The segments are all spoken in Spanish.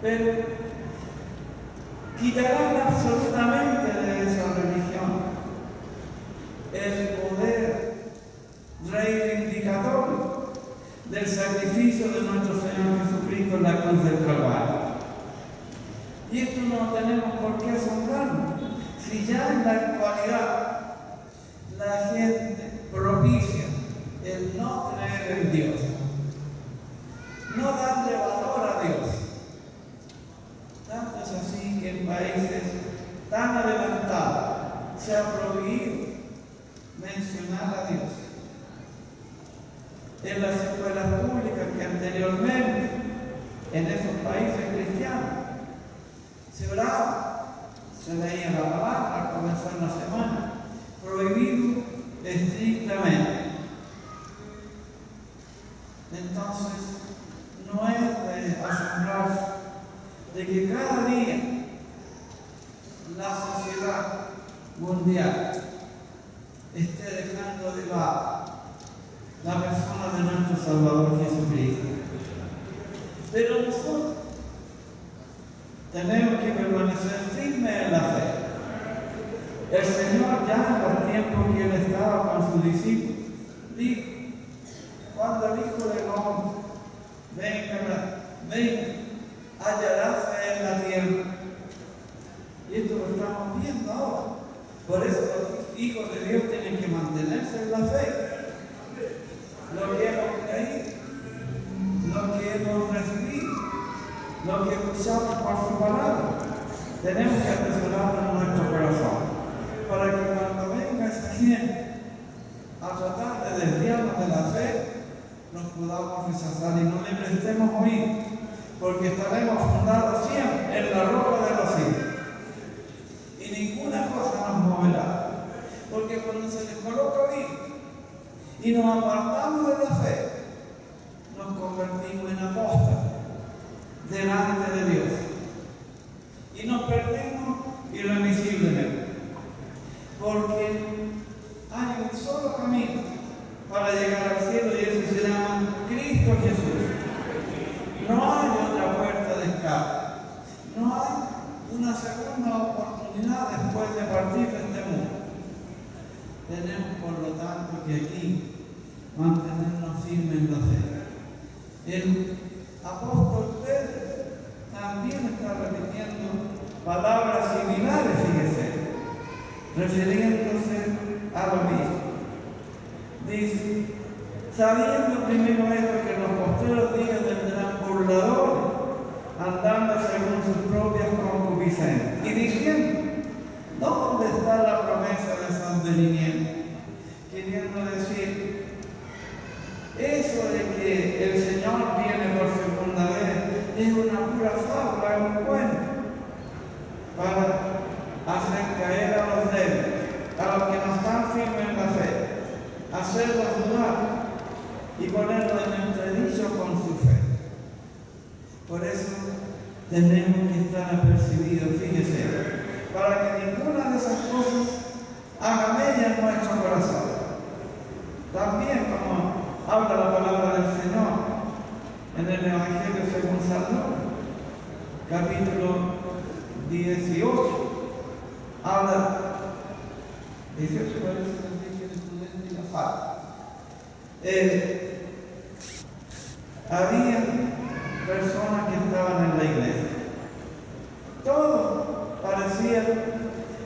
pero quitarán absolutamente de esa religión el poder reivindicatorio del sacrificio de nuestro Señor Jesucristo en la cruz del Calvario. Y esto no tenemos por qué asombrarnos. Si ya en la actualidad la gente propicia el no creer en Dios, no darle valor a Dios, tanto es así que en países tan adelantados se ha prohibido mencionar a Dios. En las escuelas públicas que anteriormente en esos países cristianos se oraba, se leía la palabra al comenzar la semana, prohibido estrictamente. Entonces, no es de asombrarse de que cada día la sociedad mundial esté dejando de lado la persona de nuestro Salvador Jesucristo. Pero nosotros tenemos que permanecer firmes en la fe. El Señor ya en los tiempos que Él estaba con sus discípulos dijo: cuando el Hijo del Hombre venga, hallará fe en la tierra. Y esto lo estamos viendo ahora. Por eso los hijos de Dios tienen que mantenerse en la fe. Lo que hemos creído, lo que hemos recibido, lo que escuchamos por su palabra, tenemos que atesorarlo en nuestro corazón, para que cuando venga esa gente a tratar de desviarnos de la fe, nos podamos rechazar y no le prestemos oído, porque estaremos fundados siempre en la roca de los siglos. Y ninguna cosa nos moverá, porque cuando se les coloca oído y nos apartamos de la fe, nos convertimos en apóstoles delante de Dios y nos perdemos irremisiblemente, porque hay un solo camino para llegar al cielo y ese se llama Cristo Jesús. No hay otra puerta de escape, no hay una segunda oportunidad después de partir de este mundo. Tenemos por lo tanto que aquí mantenernos firmes en la fe. El apóstol Pedro también está repitiendo palabras similares, fíjese, refiriéndose a lo mismo. Dice: sabiendo primero esto, que en los postreros días vendrán burladores, andando según sus propias concupiscencias, y diciendo: ¿dónde está la promesa de su advenimiento? Queriendo decir, eso de que el Señor viene por segunda vez es una pura fábula, un cuento, para hacer caer a los débiles, a los que no están firmes en la fe, hacerlos dudar y ponerlos en entredicho con su fe. Por eso tenemos que estar apercibidos, fíjese, para que ninguna de esas cosas haga mella en nuestro corazón. También, como habla la palabra del Señor en el Evangelio según San Lucas, capítulo 18, habla 18, parece que el estudiante y la falta. Había personas que estaban en la iglesia. Todos parecían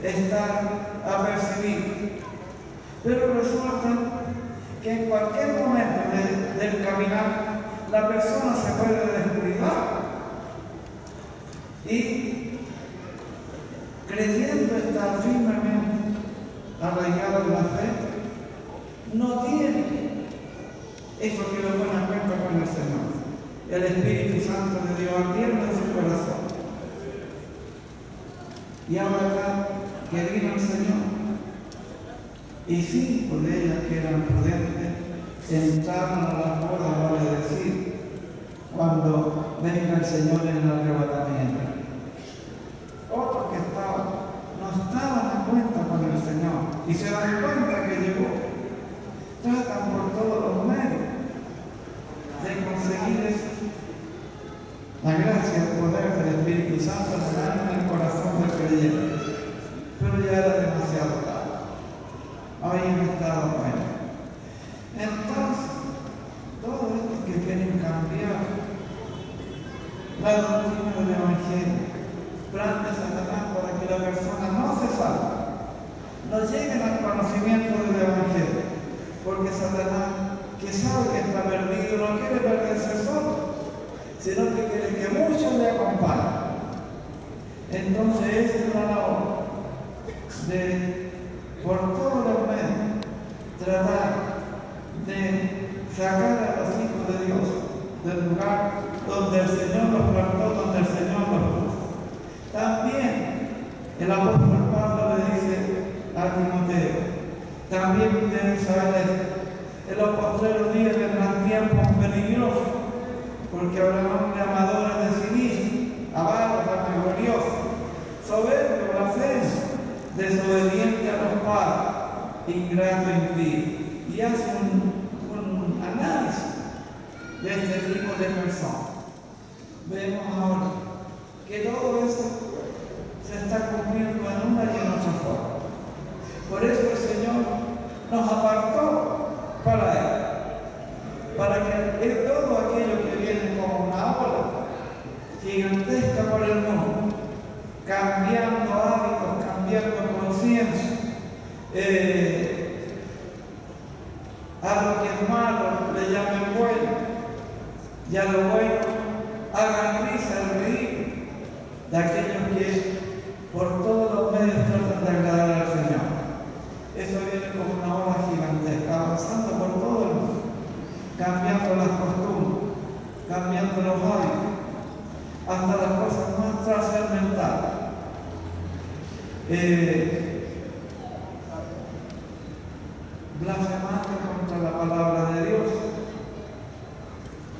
estar apercibidos, pero resulta que en cualquier momento del caminar la persona se puede descuidar y, creyendo estar firmemente arraigado en la fe, no tiene eso que lo pone en cuenta con el Señor. El Espíritu Santo de Dios ardiendo en su corazón. Y ahora acá que vino el Señor, y 5 de ellas que eran prudentes entraron a la boda, vale decir, cuando venga el Señor en el arrebatamiento. Otros que no estaban a cuenta con el Señor y se dan cuenta que llegó, tratan por todos los medios de conseguir eso, la gracia, el poder de Espíritu Santo en el corazón del creyente. Pero ya era demasiado tarde. Habían estado bueno. Entonces, todos estos que quieren cambiar la doctrina del Evangelio, plan de Satanás para que la persona no se salve, no lleguen al conocimiento del Evangelio, porque Satanás, que sabe que está perdido, no quiere perderse solo, sino que quiere que muchos le acompañen. Entonces esa es la labor de, por todos los medios, tratar de sacar a los hijos de Dios del lugar donde el Señor los plantó, donde el Señor los puso. También el apóstol Pablo le dice a Timoteo, también deben saber en los postreros días vendrán tiempos peligrosos, porque habrá hombres amadores de sí mismos, avaros, vanagloriosos, soberbios, blasfemos, desobedientes a los padres, ingratos e impíos. Y hace un análisis de este tipo de personas. Vemos ahora que todo eso se está cumpliendo en una y en otra forma. Por eso el Señor nos apartó para Él, para que todo aquello que viene como una ola gigantesca por el mundo, cambiando hábitos, cambiando conciencia, a lo que es malo le llamen bueno, y a lo bueno hagan risa, el ridículo de aquellos que por todos los medios tratan de agradar al Señor. Eso viene como una ola gigantesca, avanzando por todo el mundo, cambiando las costumbres, cambiando los hábitos, hasta las cosas más trascendentales. Blasfemando contra la palabra de Dios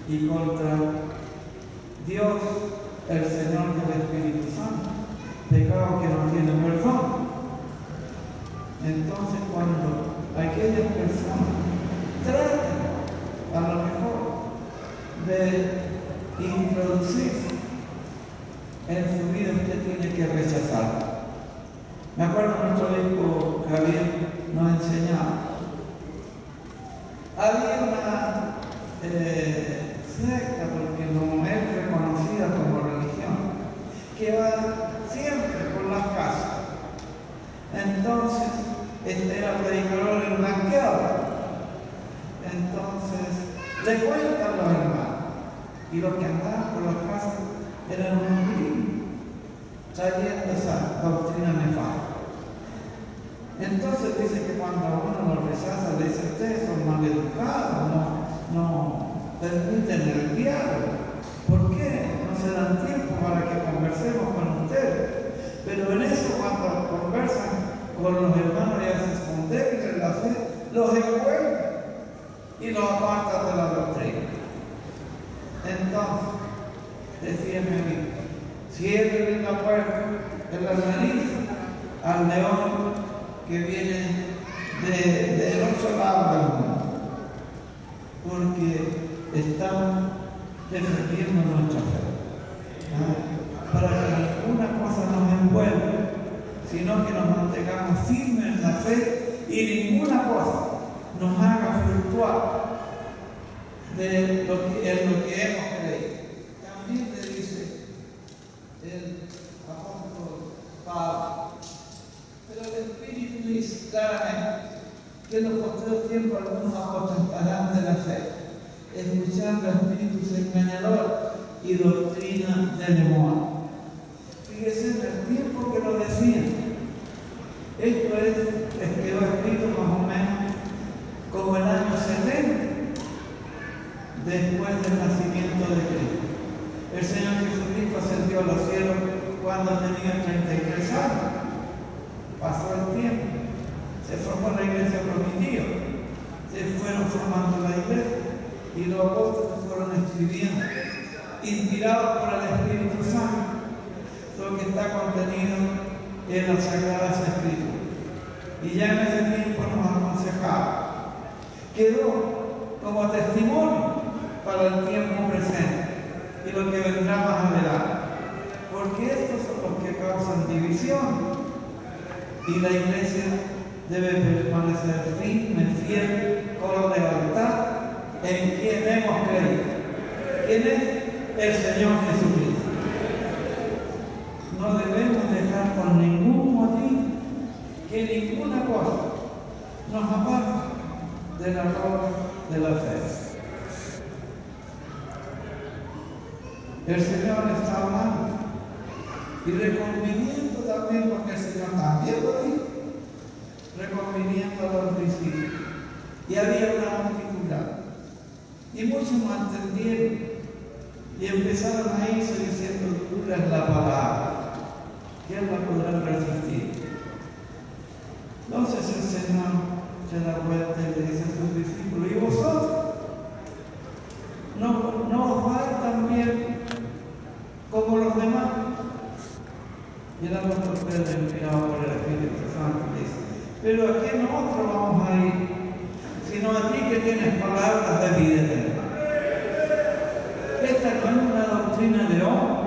y contra Dios, el Señor del Espíritu Santo, pecado que no tiene perdón. Entonces, cuando aquellas personas tratan a lo mejor de introducirse en su vida, usted tiene que rechazarlo. Me acuerdo nuestro hijo Javier nos enseñaba. Había una secta, porque no es reconocida como religión, que va siempre por las casas. Entonces, este era predicador el blanqueado. Entonces, le cuentan los hermanos. Y los que andaban por las casas eran unos niños, trayendo esa doctrina nefasta. Entonces dice que cuando uno lo rechaza, le dice: ustedes son mal educados, no permiten el diálogo. ¿Por qué no se dan tiempo para que conversemos con ustedes? Pero en eso, cuando conversan con los hermanos y hacen son débiles en la fe, los envuelven y los apartan de la doctrina. Entonces, decía mi amigo, cierren la puerta en la nariz al león que viene del otro lado del mundo, porque estamos defendiendo nuestra fe, para que ninguna cosa nos envuelva, sino que nos mantengamos firmes en la fe y ninguna cosa nos haga fluctuar en lo que hemos creído. También le dice el apóstol Pablo, pero el Espíritu dice claramente que en los postreros tiempos algunos apostatarán de la fe, escuchando espíritus engañadores y doctrina de demonio. Fíjese en el tiempo que lo decían. Esto quedó escrito más o menos como el año 70 después del nacimiento de Cristo. El Señor Jesucristo ascendió a los cielos cuando tenía 33 años. Pasó el tiempo, se formó la iglesia prometida, se fueron formando la iglesia y los apóstoles fueron escribiendo, inspirados por el Espíritu Santo, lo que está contenido en las Sagradas Escrituras. Y ya en ese tiempo nos aconsejaba, quedó como testimonio para el tiempo presente y lo que vendrá más adelante, porque Y la iglesia debe permanecer firme, fiel, con lealtad en quien hemos creído. ¿Quién es? El Señor Jesucristo. No debemos dejar por ningún motivo que ninguna cosa nos aparte de la ropa de la fe. El Señor está hablando y reconviniendo también, porque el Señor también lo dijo, reconviniendo a los discípulos. Y había una multitud grande. Y muchos no entendieron y empezaron a irse diciendo: dura es la palabra, ¿quién la podrá resistir? Entonces el Señor se da vuelta y le dice a sus discípulos: ¿y vosotros? ¿No os vais también como los demás? Y el apóstol Pedro, inspirado por el Espíritu Santo, dice: pero ¿a qué nosotros vamos a ir? Sino a ti que tienes palabras de vida eterna. Esta no es una doctrina de hombre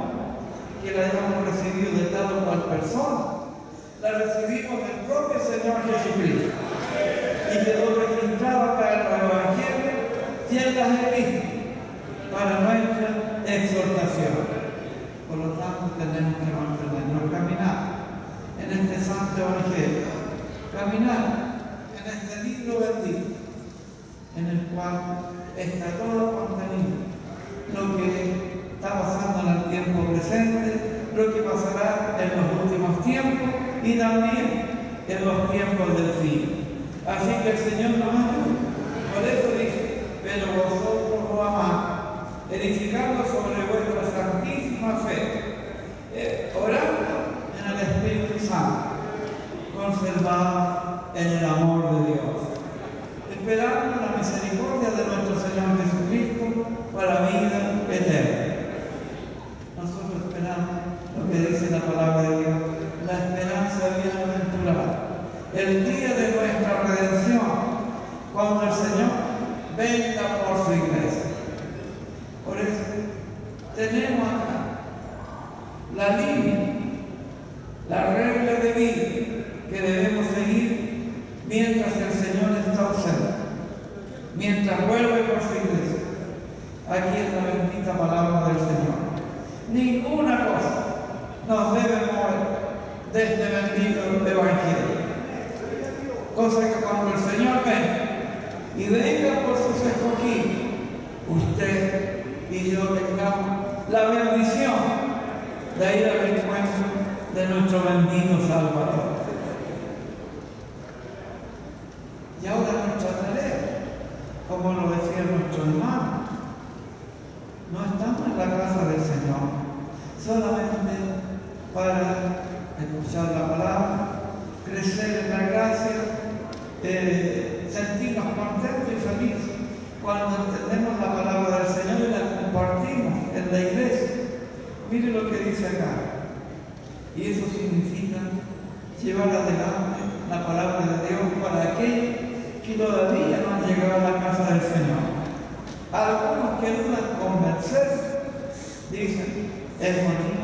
que la hayamos recibido de tal o cual persona. La recibimos del propio Señor Jesucristo y quedó registrado acá en los Evangelios y en las epístolas para nuestra exhortación. Por lo tanto, tenemos que mantenernos, caminar en este santo Evangelio, caminar en este libro bendito, en el cual está todo contenido, lo que está pasando en el tiempo presente, lo que pasará en los últimos tiempos y también en los tiempos del fin. Así que el Señor nos ayuda. Por eso dice: pero vosotros lo amáis, edificando sobre vuestra santísima fe, orando en el Espíritu Santo, conservado en el amor de Dios, esperando la misericordia de nuestro Señor Jesucristo para vida eterna. Nosotros esperamos lo que dice la palabra de Dios, la esperanza bienaventurada, el día de nuestra redención, cuando el Señor venga por su iglesia. Por eso tenemos acá la línea, la regla de vida que debemos seguir mientras el Señor está ausente, mientras vuelve por su iglesia. Aquí es la bendita palabra del Señor. Ninguna cosa nos debe mover de este bendito Evangelio. Cosa que cuando el Señor venga y venga por sus escogidos, usted y yo tengamos la bendición de ir al encuentro de nuestro bendito Salvador. Y ahora nuestra tarea, como lo decía nuestro hermano, no estamos en la casa del Señor solamente para escuchar la palabra, crecer en la gracia, sentirnos contentos y felices cuando entendemos la palabra del Señor y la compartimos en la iglesia. Mire lo que dice acá. Y eso significa llevar adelante la palabra de Dios para aquellos que todavía no han llegado a la casa del Señor. Algunos que dudan convencerse dicen: es bonito